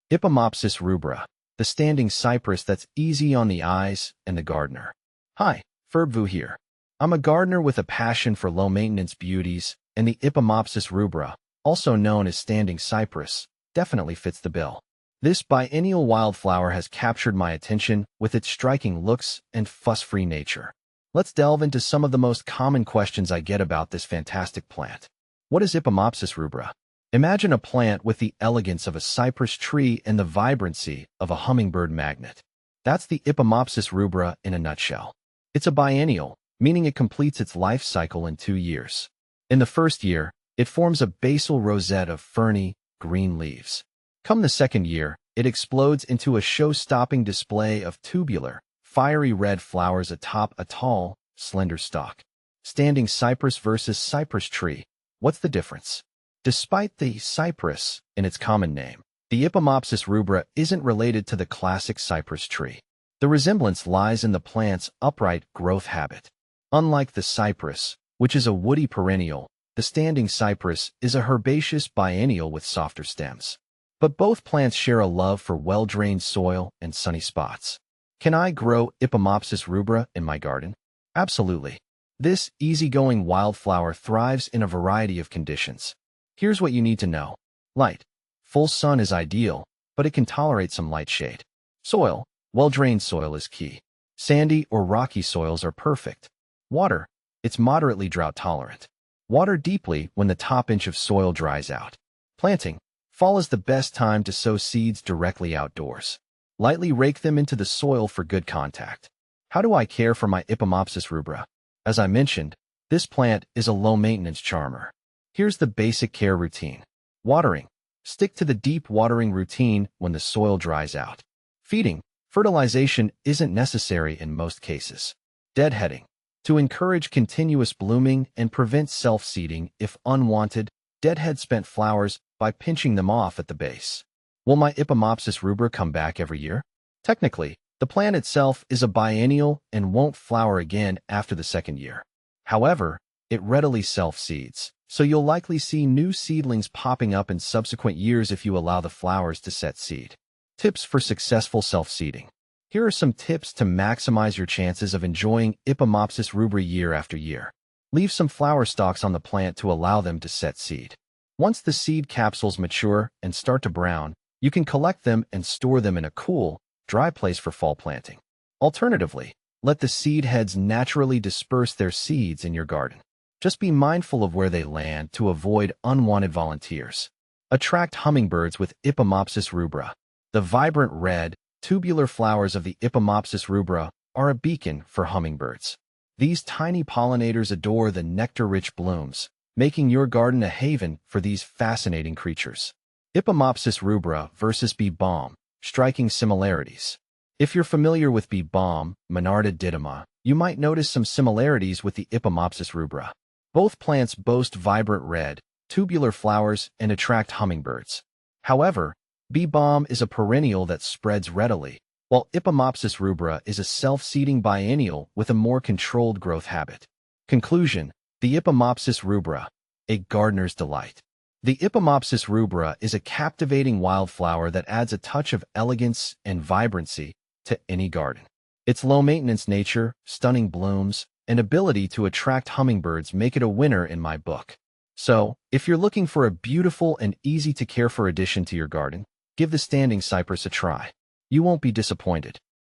Ipomopsis rubra, the standing cypress that's easy on the eyes and the gardener. Hi, Ferbvu here. I'm a gardener with a passion for low-maintenance beauties, and the Ipomopsis rubra, also known as standing cypress, definitely fits the bill. This biennial wildflower has captured my attention with its striking looks and fuss-free nature. Let's delve into some of the most common questions I get about this fantastic plant. What is Ipomopsis rubra? Imagine a plant with the elegance of a cypress tree and the vibrancy of a hummingbird magnet. That's the Ipomopsis rubra in a nutshell. It's a biennial, meaning it completes its life cycle in 2 years. In the first year, it forms a basal rosette of ferny, green leaves. Come the second year, it explodes into a show-stopping display of tubular, fiery red flowers atop a tall, slender stalk. Standing cypress versus cypress tree. What's the difference? Despite the cypress in its common name, the Ipomopsis rubra isn't related to the classic cypress tree. The resemblance lies in the plant's upright growth habit. Unlike the cypress, which is a woody perennial, the standing cypress is a herbaceous biennial with softer stems. But both plants share a love for well-drained soil and sunny spots. Can I grow Ipomopsis rubra in my garden? Absolutely. This easygoing wildflower thrives in a variety of conditions. Here's what you need to know. Light. Full sun is ideal, but it can tolerate some light shade. Soil. Well-drained soil is key. Sandy or rocky soils are perfect. Water. It's moderately drought-tolerant. Water deeply when the top inch of soil dries out. Planting. Fall is the best time to sow seeds directly outdoors. Lightly rake them into the soil for good contact. How do I care for my Ipomopsis rubra? As I mentioned, this plant is a low-maintenance charmer. Here's the basic care routine. Watering. Stick to the deep watering routine when the soil dries out. Feeding. Fertilization isn't necessary in most cases. Deadheading. To encourage continuous blooming and prevent self-seeding if unwanted, deadhead spent flowers by pinching them off at the base. Will my Ipomopsis rubra come back every year? Technically, the plant itself is a biennial and won't flower again after the second year. However, it readily self-seeds, so you'll likely see new seedlings popping up in subsequent years if you allow the flowers to set seed. Tips for successful self-seeding. Here are some tips to maximize your chances of enjoying Ipomopsis rubra year after year. Leave some flower stalks on the plant to allow them to set seed. Once the seed capsules mature and start to brown, you can collect them and store them in a cool, dry place for fall planting. Alternatively, let the seed heads naturally disperse their seeds in your garden. Just be mindful of where they land to avoid unwanted volunteers. Attract hummingbirds with Ipomopsis rubra. The vibrant red, tubular flowers of the Ipomopsis rubra are a beacon for hummingbirds. These tiny pollinators adore the nectar-rich blooms, making your garden a haven for these fascinating creatures. Ipomopsis rubra versus bee balm. Striking similarities. If you're familiar with bee balm, Monarda didyma, you might notice some similarities with the Ipomopsis rubra. Both plants boast vibrant red, tubular flowers and attract hummingbirds. However, bee balm is a perennial that spreads readily, while Ipomopsis rubra is a self-seeding biennial with a more controlled growth habit. Conclusion: the Ipomopsis rubra, a gardener's delight. The Ipomopsis rubra is a captivating wildflower that adds a touch of elegance and vibrancy to any garden. Its low-maintenance nature, stunning blooms, and ability to attract hummingbirds make it a winner in my book. So, if you're looking for a beautiful and easy-to-care-for addition to your garden, give the standing cypress a try. You won't be disappointed.